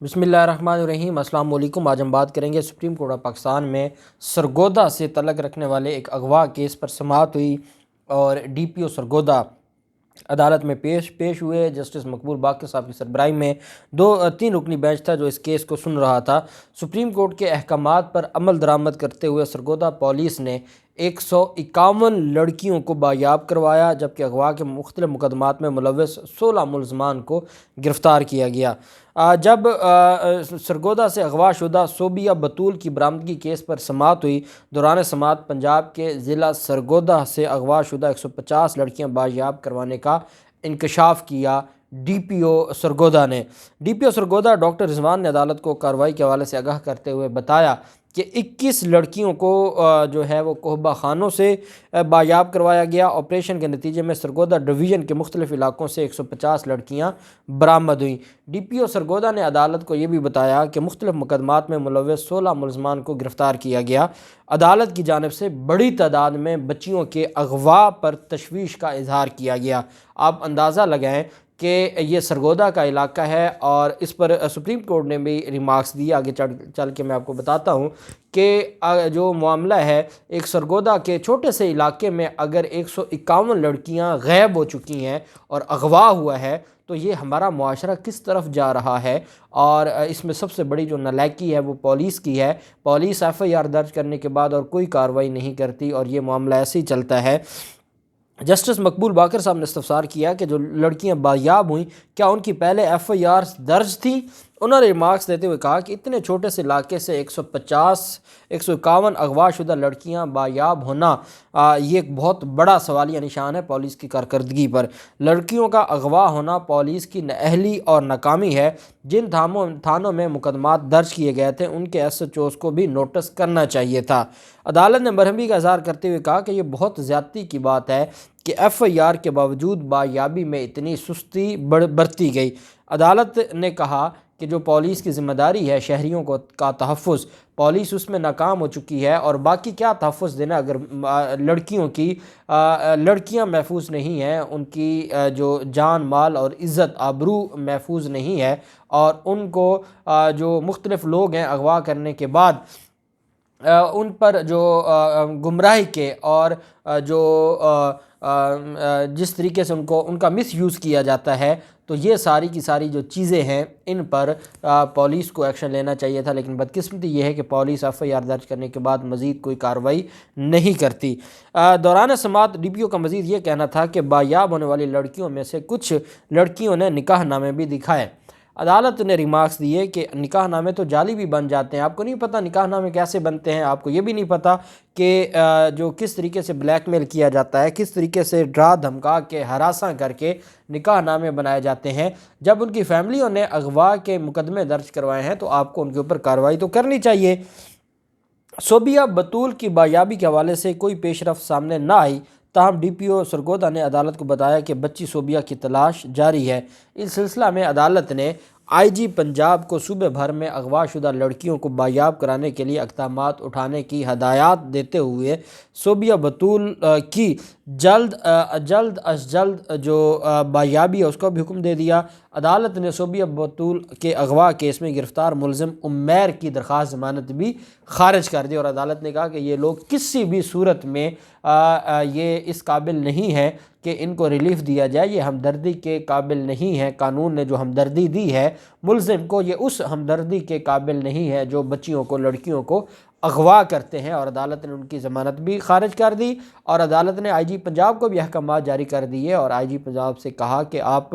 بسم اللہ الرحمن الرحیم۔ السلام علیکم۔ آج ہم بات کریں گے سپریم کورٹ آف پاکستان میں سرگودا سے تعلق رکھنے والے ایک اغوا کیس پر سماعت ہوئی اور ڈی پی او سرگودا عدالت میں پیش ہوئے۔ جسٹس مقبول باقر صاحب کی سربراہی میں تین رکنی بینچ تھا جو اس کیس کو سن رہا تھا۔ سپریم کورٹ کے احکامات پر عمل درآمد کرتے ہوئے سرگودا پولیس نے 151 لڑکیوں کو بایاب کروایا، جبکہ اغوا کے مختلف مقدمات میں ملوث 16 ملزمان کو گرفتار کیا گیا۔ جب سرگودا سے اغوا شدہ صوبیہ بطول کی برآمدگی کیس پر سماعت ہوئی، دوران سماعت پنجاب کے ضلع سرگودا سے اغوا شدہ 150 لڑکیاں بایاب کروانے کا انکشاف کیا ڈی پی او سرگودا نے۔ ڈی پی او سرگودا ڈاکٹر رضوان نے عدالت کو کارروائی کے حوالے سے آگاہ کرتے ہوئے بتایا کہ 21 لڑکیوں کو جو ہے وہ کوہبہ خانوں سے بایاب کروایا گیا۔ آپریشن کے نتیجے میں سرگودا ڈویژن کے مختلف علاقوں سے 150 لڑکیاں برآمد ہوئیں۔ ڈی پی او سرگودا نے عدالت کو یہ بھی بتایا کہ مختلف مقدمات میں ملوث 16 ملزمان کو گرفتار کیا گیا۔ عدالت کی جانب سے بڑی تعداد میں بچیوں کے اغوا پر تشویش کا اظہار کیا گیا۔ آپ اندازہ لگائیں کہ یہ سرگودا کا علاقہ ہے اور اس پر سپریم کورٹ نے بھی ریمارکس دی۔ آگے چل کے میں آپ کو بتاتا ہوں کہ جو معاملہ ہے، ایک سرگودا کے چھوٹے سے علاقے میں اگر 151 لڑکیاں غائب ہو چکی ہیں اور اغوا ہوا ہے تو یہ ہمارا معاشرہ کس طرف جا رہا ہے۔ اور اس میں سب سے بڑی جو نالائکی ہے وہ پولیس کی ہے۔ پولیس ایف آئی آر درج کرنے کے بعد اور کوئی کارروائی نہیں کرتی اور یہ معاملہ ایسے ہی چلتا ہے۔ جسٹس مقبول باقر صاحب نے استفسار کیا کہ جو لڑکیاں بایاب ہوئیں کیا ان کی پہلے ایف آئی آر درج تھیں؟ انہوں نے ریمارکس دیتے ہوئے کہا کہ اتنے چھوٹے سے علاقے سے 151 اغوا شدہ لڑکیاں بایاب ہونا یہ ایک بہت بڑا سوالیہ نشان ہے پولیس کی کارکردگی پر۔ لڑکیوں کا اغوا ہونا پولیس کی نااہلی اور ناکامی ہے۔ جن تھانوں میں مقدمات درج کیے گئے تھے ان کے ایس ایچ اوز کو بھی نوٹس کرنا چاہیے تھا۔ عدالت نے برہمی کا اظہار کرتے ہوئے کہا کہ یہ بہت زیادتی کی بات ہے کہ ایف آئی آر کے باوجود بایابی میں اتنی سستی برتی گئی۔ عدالت نے کہا کہ جو پولیس کی ذمہ داری ہے شہریوں کا تحفظ، پولیس اس میں ناکام ہو چکی ہے اور باقی کیا تحفظ دینا اگر لڑکیاں محفوظ نہیں ہیں، ان کی جو جان مال اور عزت آبرو محفوظ نہیں ہے اور ان کو جو مختلف لوگ ہیں اغوا کرنے کے بعد ان پر جو گمراہی کے اور جو جس طریقے سے ان کا مس یوز کیا جاتا ہے، تو یہ ساری کی ساری جو چیزیں ہیں ان پر پولیس کو ایکشن لینا چاہیے تھا، لیکن بدقسمتی یہ ہے کہ پولیس ایف آئی آر درج کرنے کے بعد مزید کوئی کارروائی نہیں کرتی۔ دوران سماعت ڈی پی او کا مزید یہ کہنا تھا کہ بایاب ہونے والی لڑکیوں میں سے کچھ لڑکیوں نے نکاح نامے بھی دکھائے۔ عدالت نے ریمارکس دیے کہ نکاح نامے تو جعلی بھی بن جاتے ہیں۔ آپ کو نہیں پتہ نکاح نامے کیسے بنتے ہیں، آپ کو یہ بھی نہیں پتہ کہ جو کس طریقے سے بلیک میل کیا جاتا ہے، کس طریقے سے ڈرا دھمکا کے ہراساں کر کے نکاح نامے بنائے جاتے ہیں۔ جب ان کی فیملیوں نے اغوا کے مقدمے درج کروائے ہیں تو آپ کو ان کے اوپر کارروائی تو کرنی چاہیے۔ صوبیہ بطول کی بایابی کے حوالے سے کوئی پیش رفت سامنے نہ آئی، تاہم ڈی پی او سرگودا نے عدالت کو بتایا کہ بچی صوبیہ کی تلاش جاری ہے۔ اس سلسلہ میں عدالت نے آئی جی پنجاب کو صوبے بھر میں اغوا شدہ لڑکیوں کو بایاب کرانے کے لیے اقدامات اٹھانے کی ہدایات دیتے ہوئے صوبیہ بطول کی جلد از جلد جو بایابی ہے اس کا بھی حکم دے دیا۔ عدالت نے صوبیہ بطول کے اغوا کیس میں گرفتار ملزم عمیر کی درخواست ضمانت بھی خارج کر دی اور عدالت نے کہا کہ یہ لوگ کسی بھی صورت میں یہ اس قابل نہیں ہے کہ ان کو ریلیف دیا جائے، یہ ہمدردی کے قابل نہیں ہے۔ قانون نے جو ہمدردی دی ہے ملزم کو، یہ اس ہمدردی کے قابل نہیں ہے جو بچیوں کو، لڑکیوں کو اغوا کرتے ہیں، اور عدالت نے ان کی ضمانت بھی خارج کر دی۔ اور عدالت نے آئی جی پنجاب کو بھی احکامات جاری کر دیے اور آئی جی پنجاب سے کہا کہ آپ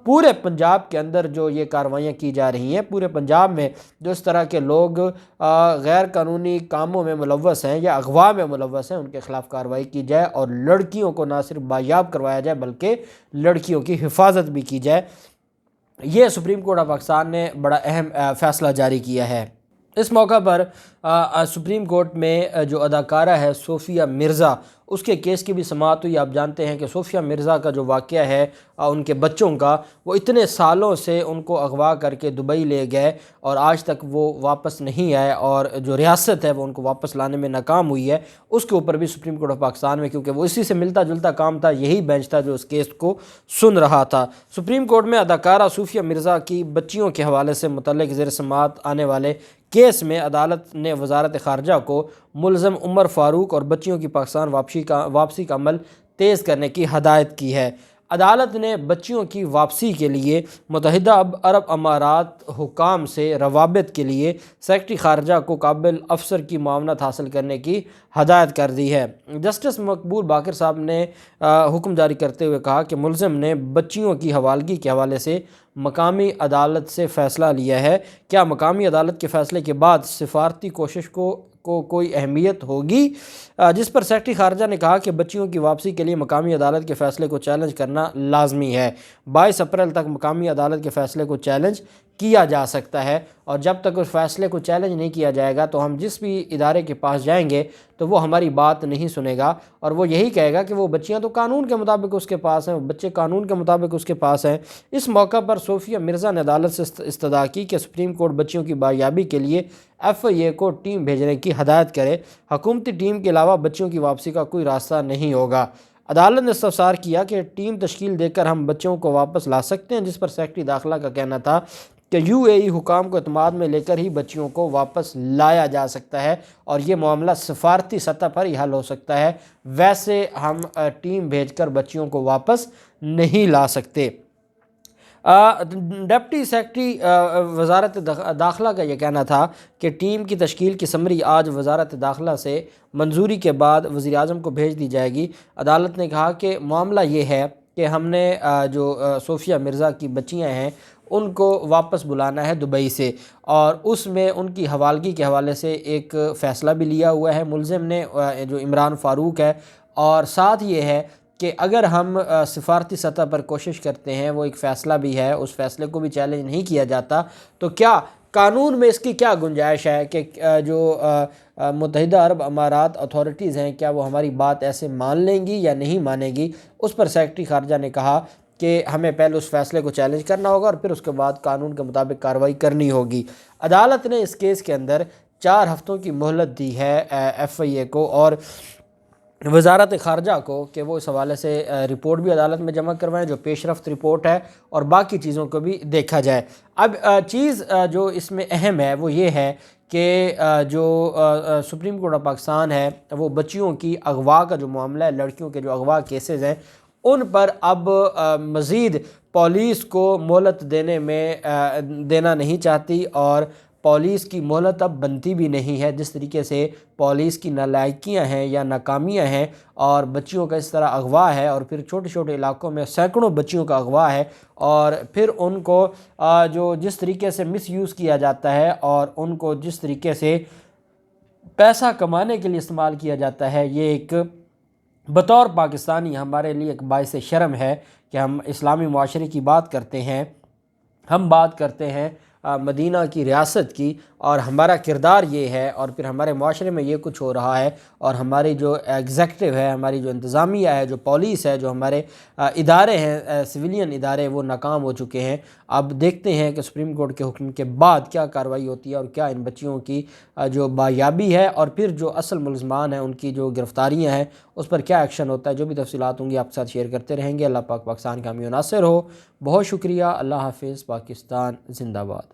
پورے پنجاب کے اندر جو یہ کارروائیاں کی جا رہی ہیں، پورے پنجاب میں جو اس طرح کے لوگ غیر قانونی کاموں میں ملوث ہیں یا اغوا میں ملوث ہیں، ان کے خلاف کارروائی کی جائے اور لڑکیوں کو نہ صرف بایاب کروایا جائے بلکہ لڑکیوں کی حفاظت بھی کی جائے۔ یہ سپریم کورٹ آف پاکستان نے بڑا اہم فیصلہ جاری کیا ہے۔ اس موقع پر سپریم کورٹ میں جو اداکارہ ہے صوفیہ مرزا، اس کے کیس کی بھی سماعت ہوئی۔ آپ جانتے ہیں کہ صوفیہ مرزا کا جو واقعہ ہے ان کے بچوں کا، وہ اتنے سالوں سے ان کو اغوا کر کے دبئی لے گئے اور آج تک وہ واپس نہیں آئے، اور جو ریاست ہے وہ ان کو واپس لانے میں ناکام ہوئی ہے۔ اس کے اوپر بھی سپریم کورٹ آف پاکستان میں، کیونکہ وہ اسی سے ملتا جلتا کام تھا، یہی بینچ تھا جو اس کیس کو سن رہا تھا، سپریم کورٹ میں اداکارہ صوفیہ مرزا کی بچیوں کے حوالے سے متعلق زیر سماعت آنے والے کیس میں عدالت نے وزارت خارجہ کو ملزم عمر فاروق اور بچیوں کی پاکستان واپسی کا عمل تیز کرنے کی ہدایت کی ہے۔ عدالت نے بچیوں کی واپسی کے لیے متحدہ عرب امارات حکام سے روابط کے لیے سیکرٹری خارجہ کو قابل افسر کی معاونت حاصل کرنے کی ہدایت کر دی ہے۔ جسٹس مقبول باقر صاحب نے حکم جاری کرتے ہوئے کہا کہ ملزم نے بچیوں کی حوالگی کے حوالے سے مقامی عدالت سے فیصلہ لیا ہے۔ کیا مقامی عدالت کے فیصلے کے بعد سفارتی کوشش کو کوئی اہمیت ہوگی؟ جس پر سیکرٹری خارجہ نے کہا کہ بچیوں کی واپسی کے لیے مقامی عدالت کے فیصلے کو چیلنج کرنا لازمی ہے۔ 22 اپریل تک مقامی عدالت کے فیصلے کو چیلنج کیا جا سکتا ہے، اور جب تک اس فیصلے کو چیلنج نہیں کیا جائے گا تو ہم جس بھی ادارے کے پاس جائیں گے تو وہ ہماری بات نہیں سنے گا، اور وہ یہی کہے گا کہ وہ بچیاں تو قانون کے مطابق اس کے پاس ہیں، بچے قانون کے مطابق اس کے پاس ہیں۔ اس موقع پر صوفیہ مرزا نے عدالت سے استدعا کی کہ سپریم کورٹ بچیوں کی بازیابی کے لیے FIA کو ٹیم بھیجنے کی ہدایت کرے۔ حکومتی ٹیم کے علاوہ بچیوں کی واپسی کا کوئی راستہ نہیں ہوگا۔ عدالت نے استفسار کیا کہ ٹیم تشکیل دے کر ہم بچوں کو واپس لا سکتے ہیں، جس پر سیکرٹری داخلہ کا کہنا تھا کہ UAE حکام کو اعتماد میں لے کر ہی بچیوں کو واپس لایا جا سکتا ہے، اور یہ معاملہ سفارتی سطح پر ہی حل ہو سکتا ہے، ویسے ہم ٹیم بھیج کر بچیوں کو واپس نہیں لا سکتے۔ ڈپٹی سیکرٹری وزارت داخلہ کا یہ کہنا تھا کہ ٹیم کی تشکیل کی سمری آج وزارت داخلہ سے منظوری کے بعد وزیر اعظم کو بھیج دی جائے گی۔ عدالت نے کہا کہ معاملہ یہ ہے کہ ہم نے جو صوفیہ مرزا کی بچیاں ہیں ان کو واپس بلانا ہے دبئی سے، اور اس میں ان کی حوالگی کے حوالے سے ایک فیصلہ بھی لیا ہوا ہے ملزم نے، جو عمران فاروق ہے، اور ساتھ یہ ہے کہ اگر ہم سفارتی سطح پر کوشش کرتے ہیں، وہ ایک فیصلہ بھی ہے، اس فیصلے کو بھی چیلنج نہیں کیا جاتا، تو کیا قانون میں اس کی کیا گنجائش ہے کہ جو متحدہ عرب امارات اتھارٹیز ہیں کیا وہ ہماری بات ایسے مان لیں گی یا نہیں مانے گی؟ اس پر سیکرٹری خارجہ نے کہا کہ ہمیں پہلے اس فیصلے کو چیلنج کرنا ہوگا اور پھر اس کے بعد قانون کے مطابق کارروائی کرنی ہوگی۔ عدالت نے اس کیس کے اندر 4 ہفتوں کی مہلت دی ہے FIA کو اور وزارت خارجہ کو کہ وہ اس حوالے سے رپورٹ بھی عدالت میں جمع کروائیں، جو پیش رفت رپورٹ ہے، اور باقی چیزوں کو بھی دیکھا جائے۔ اب چیز جو اس میں اہم ہے وہ یہ ہے کہ جو سپریم کورٹ آف پاکستان ہے وہ بچیوں کی اغوا کا جو معاملہ ہے، لڑکیوں کے جو اغوا کیسز ہیں، ان پر اب مزید پولیس کو مہلت دینا نہیں چاہتی، اور پولیس کی مہلت اب بنتی بھی نہیں ہے۔ جس طریقے سے پولیس کی نالائکیاں ہیں یا ناکامیاں ہیں، اور بچیوں کا اس طرح اغوا ہے، اور پھر چھوٹے چھوٹے علاقوں میں سینکڑوں بچیوں کا اغوا ہے، اور پھر ان کو جو جس طریقے سے مس یوز کیا جاتا ہے اور ان کو جس طریقے سے پیسہ کمانے کے لیے استعمال کیا جاتا ہے، یہ ایک بطور پاکستانی ہمارے لیے ایک باعث شرم ہے کہ ہم اسلامی معاشرے کی بات کرتے ہیں، ہم بات کرتے ہیں مدینہ کی ریاست کی، اور ہمارا کردار یہ ہے، اور پھر ہمارے معاشرے میں یہ کچھ ہو رہا ہے، اور ہماری جو ایگزیکٹو ہے، ہماری جو انتظامیہ ہے، جو پولیس ہے، جو ہمارے ادارے ہیں سویلین ادارے، وہ ناکام ہو چکے ہیں۔ اب دیکھتے ہیں کہ سپریم کورٹ کے حکم کے بعد کیا کارروائی ہوتی ہے، اور کیا ان بچیوں کی جو بایابی ہے اور پھر جو اصل ملزمان ہیں ان کی جو گرفتاریاں ہیں اس پر کیا ایکشن ہوتا ہے۔ جو بھی تفصیلات ہوں گی آپ کے ساتھ شیئر کرتے رہیں گے۔ اللہ پاک پاکستان کا حامی و ناصر ہو۔ بہت شکریہ۔ اللہ حافظ۔ پاکستان زندہ باد۔